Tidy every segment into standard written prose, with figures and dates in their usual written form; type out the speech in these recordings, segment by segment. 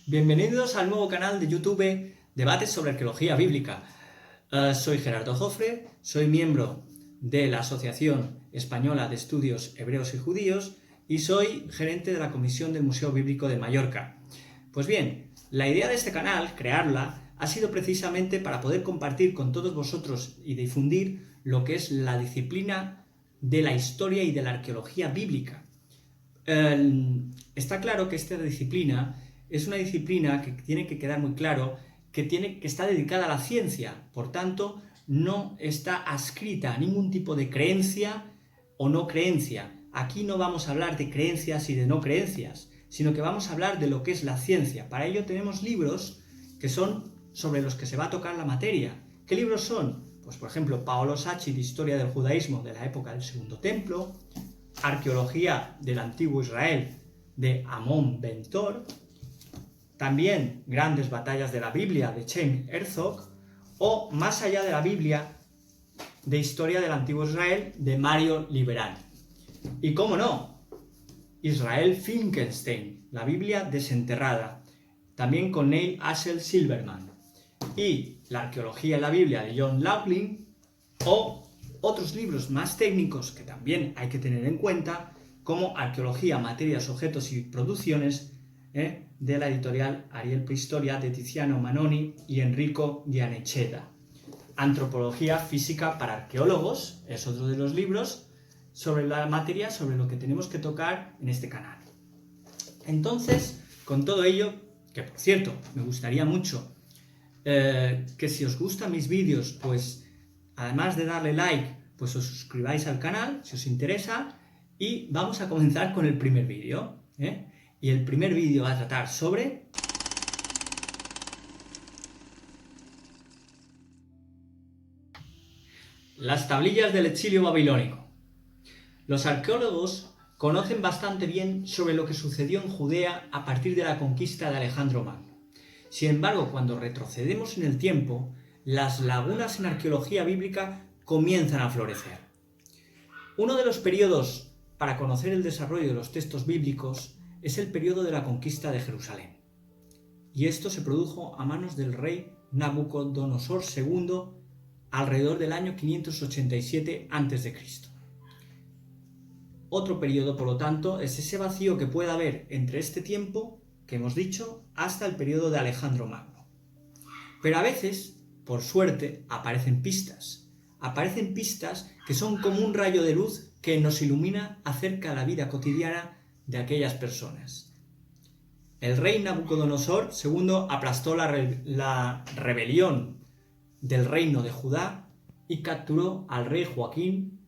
Bienvenidos al nuevo canal de YouTube Debates sobre Arqueología Bíblica. Soy Gerardo Jofre, soy miembro de la Asociación Española de Estudios Hebreos y Judíos y soy gerente de la Comisión del Museo Bíblico de Mallorca. Pues bien, la idea de este canal, crearla, ha sido precisamente para poder compartir con todos vosotros y difundir lo que es la disciplina de la historia y de la arqueología bíblica. Está claro que esta disciplina es una disciplina que tiene que quedar muy claro que está dedicada a la ciencia, por tanto, no está adscrita a ningún tipo de creencia o no creencia. Aquí no vamos a hablar de creencias y de no creencias, sino que vamos a hablar de lo que es la ciencia. Para ello tenemos libros que son sobre los que se va a tocar la materia. ¿Qué libros son? Pues por ejemplo, Paolo Sacchi de Historia del Judaísmo de la época del Segundo Templo, Arqueología del Antiguo Israel de Amon Ben-Tor, también Grandes Batallas de la Biblia de Chaim Herzog o Más allá de la Biblia de Historia del Antiguo Israel de Mario Liberani. Y cómo no, Israel Finkelstein, la Biblia desenterrada, también con Neil Asher Silverman, y la Arqueología en la Biblia de John Laughlin, o otros libros más técnicos que también hay que tener en cuenta, como Arqueología, Materias, Objetos y Producciones, de la editorial Ariel Prehistoria de Tiziano Manoni y Enrico Gianecheda. Antropología física para arqueólogos es otro de los libros sobre la materia, sobre lo que tenemos que tocar en este canal. Entonces, con todo ello, que por cierto, me gustaría mucho que si os gustan mis vídeos, pues además de darle like, pues os suscribáis al canal, si os interesa, y vamos a comenzar con el primer vídeo, Y el primer vídeo va a tratar sobre las tablillas del exilio babilónico. Los arqueólogos conocen bastante bien sobre lo que sucedió en Judea a partir de la conquista de Alejandro Magno. Sin embargo, cuando retrocedemos en el tiempo, las lagunas en arqueología bíblica comienzan a florecer. Uno de los periodos para conocer el desarrollo de los textos bíblicos es el periodo de la conquista de Jerusalén. Y esto se produjo a manos del rey Nabucodonosor II alrededor del año 587 a.C. Otro periodo, por lo tanto, es ese vacío que puede haber entre este tiempo que hemos dicho hasta el periodo de Alejandro Magno. Pero a veces, por suerte, aparecen pistas que son como un rayo de luz que nos ilumina acerca de la vida cotidiana de aquellas personas. El rey Nabucodonosor II aplastó la rebelión del reino de Judá y capturó al rey Joaquín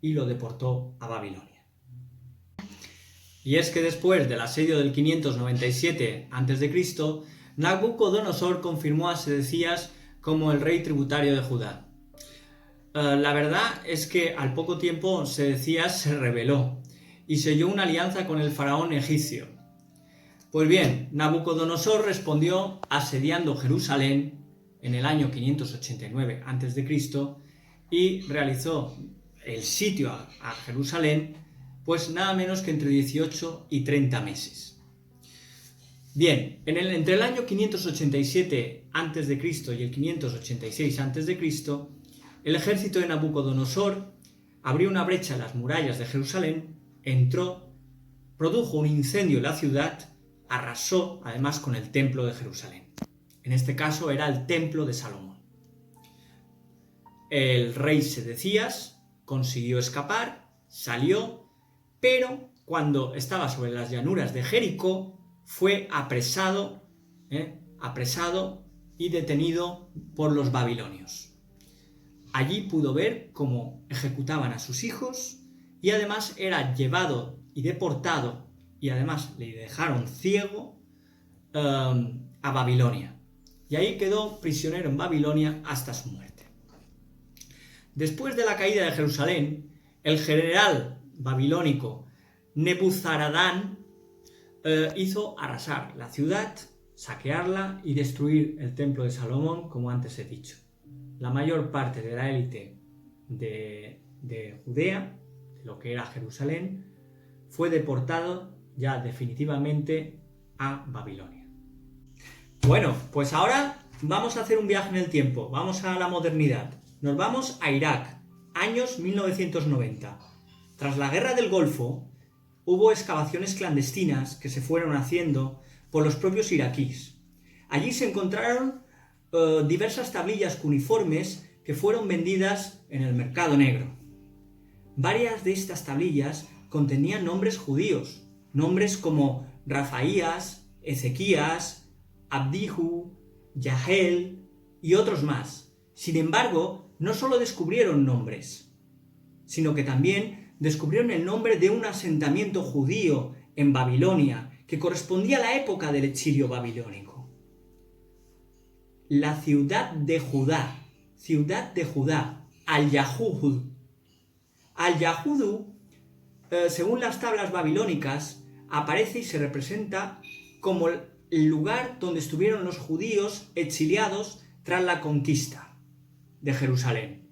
y lo deportó a Babilonia. Y es que después del asedio del 597 a.C., Nabucodonosor confirmó a Sedecías como el rey tributario de Judá. La verdad es que al poco tiempo Sedecías se rebeló y selló una alianza con el faraón egipcio. Pues bien, Nabucodonosor respondió asediando Jerusalén en el año 589 a.C. y realizó el sitio a Jerusalén pues nada menos que entre 18 y 30 meses. Bien, entre el año 587 a.C. y el 586 a.C., el ejército de Nabucodonosor abrió una brecha en las murallas de Jerusalén, entró, produjo un incendio en la ciudad, arrasó además con el templo de Jerusalén. En este caso era el templo de Salomón. El rey Sedecías consiguió escapar, salió, pero cuando estaba sobre las llanuras de Jericó fue apresado y detenido por los babilonios. Allí pudo ver cómo ejecutaban a sus hijos y además era llevado y deportado y además le dejaron ciego a Babilonia. Y ahí quedó prisionero en Babilonia hasta su muerte. Después de la caída de Jerusalén, el general babilónico Nebuzaradán hizo arrasar la ciudad, saquearla y destruir el templo de Salomón, como antes he dicho. La mayor parte de la élite de Judea, de lo que era Jerusalén, fue deportado ya definitivamente a Babilonia. Bueno, pues ahora vamos a hacer un viaje en el tiempo, vamos a la modernidad. Nos vamos a Irak, años 1990. Tras la Guerra del Golfo, hubo excavaciones clandestinas que se fueron haciendo por los propios iraquíes. Allí se encontraron diversas tablillas cuneiformes que fueron vendidas en el mercado negro. Varias de estas tablillas contenían nombres judíos, nombres como Rafaías, Ezequías, Abdihu, Yahel y otros más. Sin embargo, no solo descubrieron nombres, sino que también descubrieron el nombre de un asentamiento judío en Babilonia que correspondía a la época del exilio babilónico. La ciudad de Judá, Al-Yahudu. Al-Yahudu, según las tablas babilónicas, aparece y se representa como el lugar donde estuvieron los judíos exiliados tras la conquista de Jerusalén.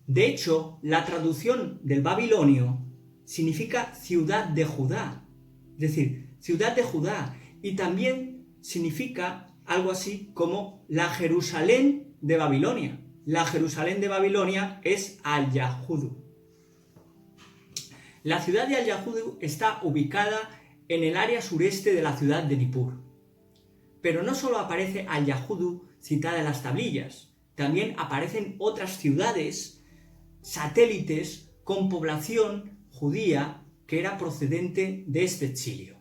De hecho, la traducción del babilonio significa ciudad de Judá, es decir, ciudad de Judá, y también significa algo así como la Jerusalén de Babilonia. La Jerusalén de Babilonia es Al-Yahudu. La ciudad de Al-Yahudu está ubicada en el área sureste de la ciudad de Nippur. Pero no solo aparece Al-Yahudu citada en las tablillas, también aparecen otras ciudades satélites con población judía que era procedente de este exilio.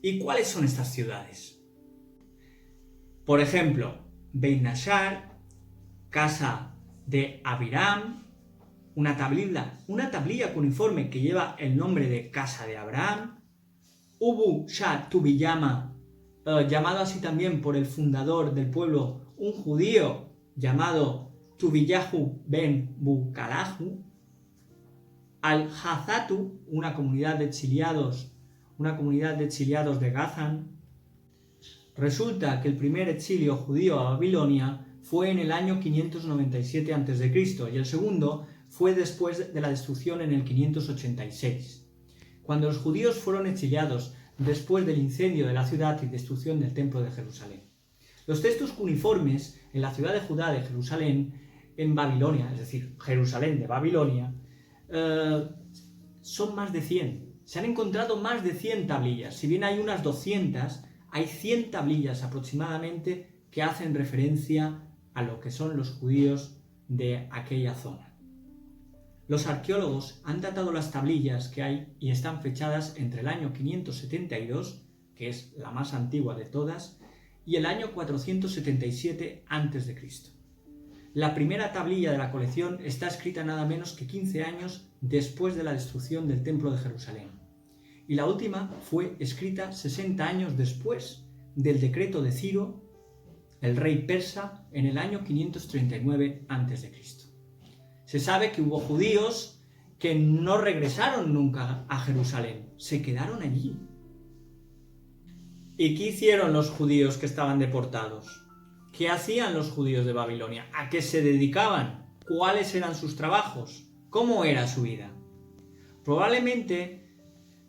¿Y cuáles son estas ciudades? Por ejemplo, Beit Nashar, casa de Abiram, una tablilla cuneiforme que lleva el nombre de casa de Abraham, Ubu Shah Tubiyama, llamado así también por el fundador del pueblo, un judío llamado Tubiyahu ben Bukalahu, Al-Hazatu, una comunidad de exiliados de Gazan. Resulta que el primer exilio judío a Babilonia fue en el año 597 a.C. y el segundo fue después de la destrucción en el 586. Cuando los judíos fueron exiliados después del incendio de la ciudad y destrucción del templo de Jerusalén. Los textos cuneiformes en la ciudad de Judá de Jerusalén, en Babilonia, es decir, Jerusalén de Babilonia, son más de 100. Se han encontrado más de 100 tablillas. Si bien hay unas 200, hay 100 tablillas aproximadamente que hacen referencia a lo que son los judíos de aquella zona. Los arqueólogos han datado las tablillas que hay y están fechadas entre el año 572, que es la más antigua de todas, y el año 477 a.C. La primera tablilla de la colección está escrita nada menos que 15 años después de la destrucción del Templo de Jerusalén, y la última fue escrita 60 años después del decreto de Ciro, el rey persa, en el año 539 a.C. Se sabe que hubo judíos que no regresaron nunca a Jerusalén, se quedaron allí. ¿Y qué hicieron los judíos que estaban deportados? ¿Qué hacían los judíos de Babilonia? ¿A qué se dedicaban? ¿Cuáles eran sus trabajos? ¿Cómo era su vida? Probablemente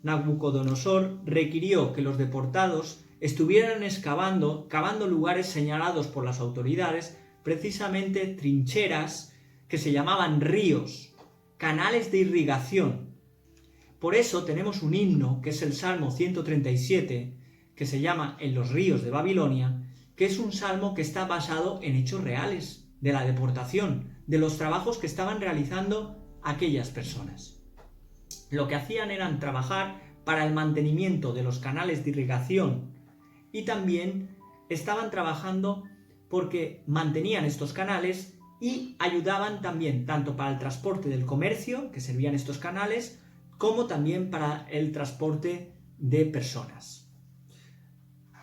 Nabucodonosor requirió que los deportados estuvieran cavando lugares señalados por las autoridades, precisamente trincheras que se llamaban ríos, canales de irrigación. Por eso tenemos un himno, que es el Salmo 137, que se llama En los ríos de Babilonia, que es un salmo que está basado en hechos reales de la deportación, de los trabajos que estaban realizando aquellas personas. Lo que hacían eran trabajar para el mantenimiento de los canales de irrigación y también estaban trabajando porque mantenían estos canales y ayudaban también tanto para el transporte del comercio, que servían estos canales, como también para el transporte de personas.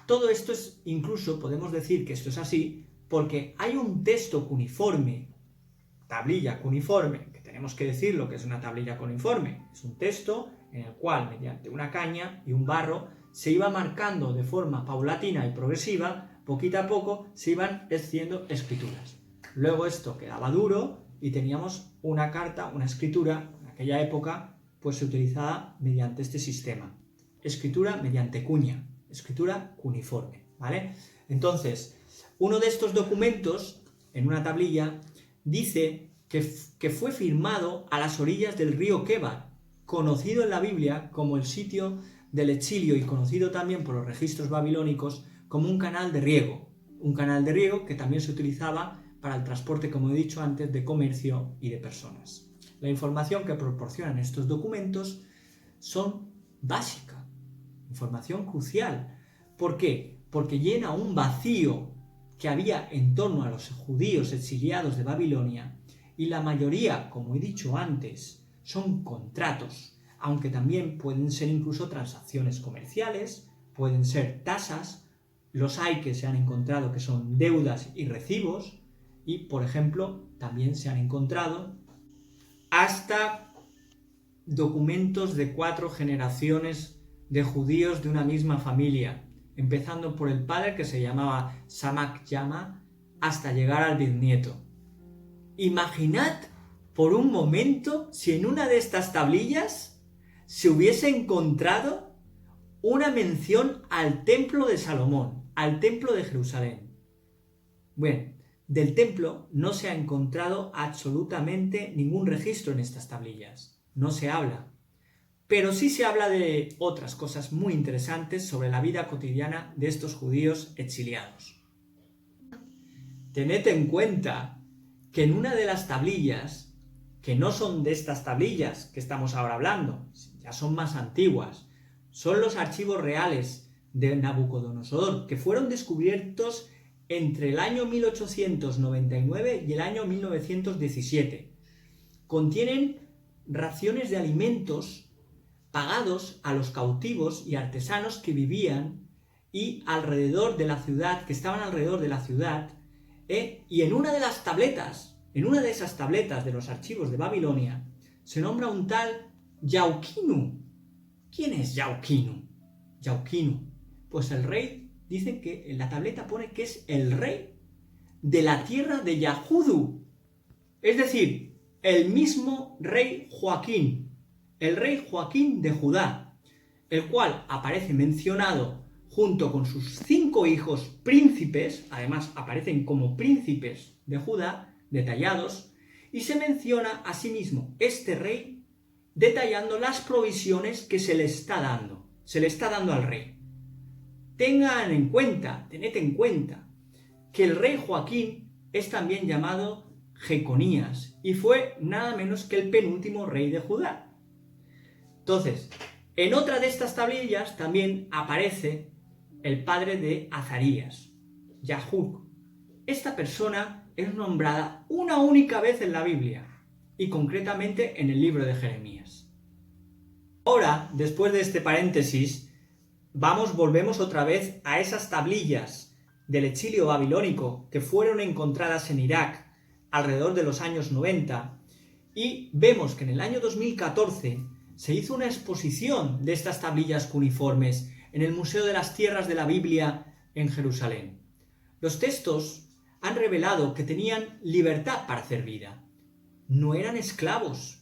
Todo esto es, incluso podemos decir que esto es así, porque hay un texto cuneiforme tablilla cuneiforme, que tenemos que decir lo que es una tablilla cuneiforme, es un texto en el cual mediante una caña y un barro se iba marcando de forma paulatina y progresiva, poquito a poco se iban haciendo escrituras. Luego esto quedaba duro y teníamos una carta, una escritura, en aquella época pues se utilizaba mediante este sistema. Escritura mediante cuña, escritura cuneiforme, ¿vale? Entonces, uno de estos documentos, en una tablilla, dice que fue firmado a las orillas del río Quebar, conocido en la Biblia como el sitio del exilio y conocido también por los registros babilónicos como un canal de riego que también se utilizaba para el transporte, como he dicho antes, de comercio y de personas. La información que proporcionan estos documentos son básica, información crucial. ¿Por qué? Porque llena un vacío que había en torno a los judíos exiliados de Babilonia y la mayoría, como he dicho antes, son contratos, aunque también pueden ser incluso transacciones comerciales, pueden ser tasas, los hay que se han encontrado que son deudas y recibos, y, por ejemplo, también se han encontrado hasta documentos de 4 generaciones de judíos de una misma familia, empezando por el padre que se llamaba Samak Yama hasta llegar al bisnieto. Imaginad por un momento si en una de estas tablillas se hubiese encontrado una mención al templo de Salomón, al templo de Jerusalén. Bueno, del templo no se ha encontrado absolutamente ningún registro en estas tablillas, no se habla. Pero sí se habla de otras cosas muy interesantes sobre la vida cotidiana de estos judíos exiliados. Tened en cuenta que en una de las tablillas, que no son de estas tablillas que estamos ahora hablando, ya son más antiguas, son los archivos reales de Nabucodonosor, que fueron descubiertos entre el año 1899 y el año 1917. Contienen raciones de alimentos pagados a los cautivos y artesanos que vivían y alrededor de la ciudad, que estaban alrededor de la ciudad, y en una de las tabletas, en una de esas tabletas de los archivos de Babilonia, se nombra un tal Yaukinu. ¿Quién es Yaukinu? Yaukinu. Pues el rey, dicen que en la tableta pone que es el rey de la tierra de Yahudu. Es decir, el mismo rey Joaquín, el rey Joaquín de Judá, el cual aparece mencionado junto con sus 5 hijos príncipes, además aparecen como príncipes de Judá, detallados, y se menciona a sí mismo este rey detallando las provisiones que se le está dando al rey. Tened en cuenta que el rey Joaquín es también llamado Jeconías y fue nada menos que el penúltimo rey de Judá. Entonces, en otra de estas tablillas también aparece el padre de Azarías, Yahuk. Esta persona es nombrada una única vez en la Biblia y concretamente en el libro de Jeremías. Ahora, después de este paréntesis, volvemos otra vez a esas tablillas del exilio babilónico que fueron encontradas en Irak alrededor de los años 90 y vemos que en el año 2014 se hizo una exposición de estas tablillas cuneiformes en el Museo de las Tierras de la Biblia en Jerusalén. Los textos han revelado que tenían libertad para hacer vida. No eran esclavos.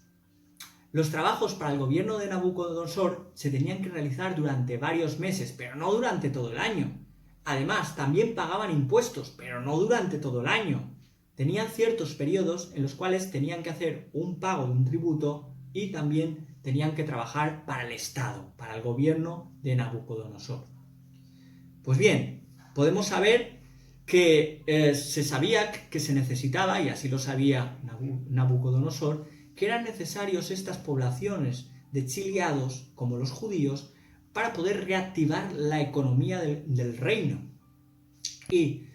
Los trabajos para el gobierno de Nabucodonosor se tenían que realizar durante varios meses, pero no durante todo el año. Además, también pagaban impuestos, pero no durante todo el año. Tenían ciertos periodos en los cuales tenían que hacer un pago de un tributo y también tenían que trabajar para el Estado, para el gobierno de Nabucodonosor. Pues bien, podemos saber que se sabía que se necesitaba, y así lo sabía Nabucodonosor, que eran necesarios estas poblaciones de exiliados, como los judíos, para poder reactivar la economía del reino. Y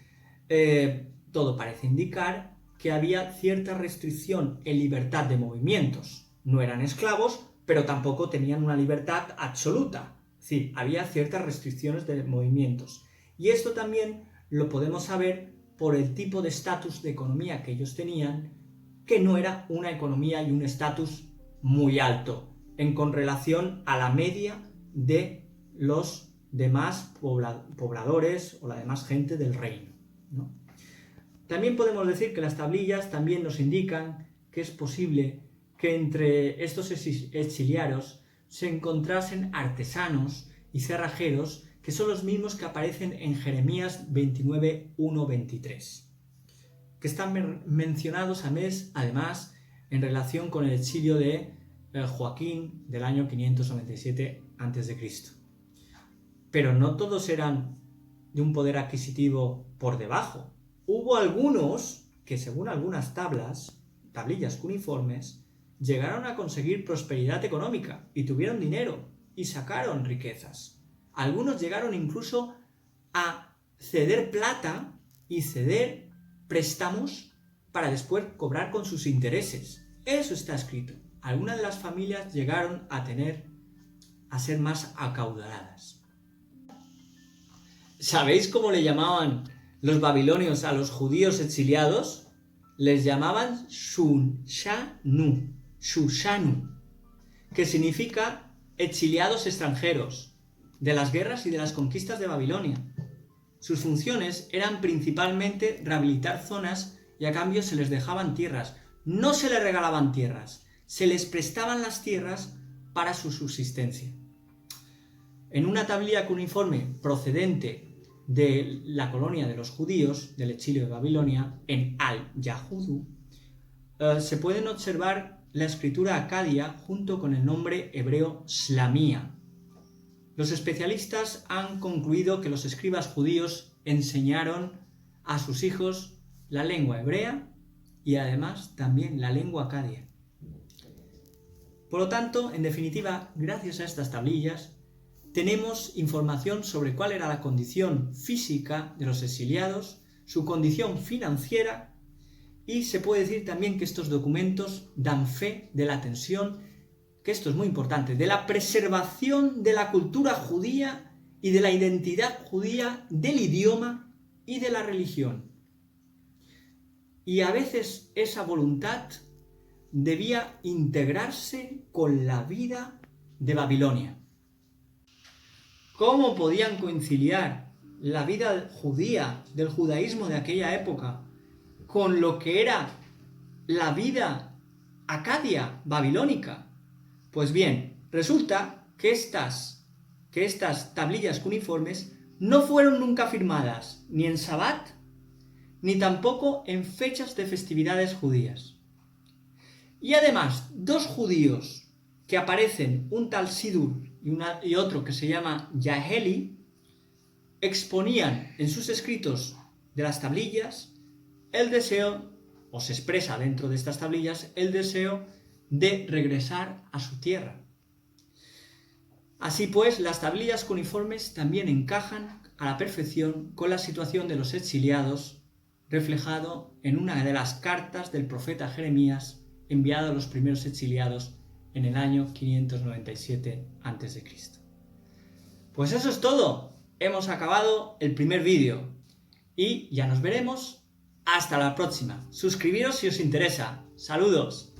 todo parece indicar que había cierta restricción en libertad de movimientos. No eran esclavos, pero tampoco tenían una libertad absoluta. Es decir, había ciertas restricciones de movimientos. Y esto también lo podemos saber por el tipo de estatus de economía que ellos tenían, que no era una economía y un estatus muy alto con relación a la media de los demás pobladores o la demás gente del reino, ¿no? También podemos decir que las tablillas también nos indican que es posible que entre estos exiliados se encontrasen artesanos y cerrajeros que son los mismos que aparecen en Jeremías 29, 1, 23, que están mencionados además en relación con el exilio de Joaquín del año 597 a.C. Pero no todos eran de un poder adquisitivo por debajo. Hubo algunos que, según algunas tablillas cuneiformes, llegaron a conseguir prosperidad económica y tuvieron dinero y sacaron riquezas. Algunos llegaron incluso a ceder plata y ceder préstamos para después cobrar con sus intereses. Eso está escrito. Algunas de las familias llegaron a ser más acaudaladas. ¿Sabéis cómo le llamaban los babilonios a los judíos exiliados? Les llamaban Shushanu, que significa exiliados extranjeros de las guerras y de las conquistas de Babilonia. Sus funciones eran principalmente rehabilitar zonas y a cambio se les dejaban tierras. No se les regalaban tierras, se les prestaban las tierras para su subsistencia. En una tablilla cuneiforme procedente de la colonia de los judíos, del exilio de Babilonia, en Al-Yahudu, se pueden observar la escritura acadia junto con el nombre hebreo Slamía. Los especialistas han concluido que los escribas judíos enseñaron a sus hijos la lengua hebrea y además también la lengua acadia. Por lo tanto, en definitiva, gracias a estas tablillas, tenemos información sobre cuál era la condición física de los exiliados, su condición financiera, y se puede decir también que estos documentos dan fe de la tensión, que esto es muy importante, de la preservación de la cultura judía y de la identidad judía, del idioma y de la religión. Y a veces esa voluntad debía integrarse con la vida de Babilonia. ¿Cómo podían conciliar la vida judía, del judaísmo de aquella época, con lo que era la vida acadia, babilónica? Pues bien, resulta que estas tablillas cuneiformes no fueron nunca firmadas ni en Sabbat, ni tampoco en fechas de festividades judías. Y además, dos judíos que aparecen, un tal Sidur y otro que se llama Yaheli, exponían en sus escritos de las tablillas el deseo, o se expresa dentro de estas tablillas, el deseo de regresar a su tierra. Así pues, las tablillas cuneiformes también encajan a la perfección con la situación de los exiliados, reflejado en una de las cartas del profeta Jeremías enviado a los primeros exiliados en el año 597 a.C. Pues eso es todo. Hemos acabado el primer vídeo y ya nos veremos. Hasta la próxima. Suscribiros si os interesa. Saludos.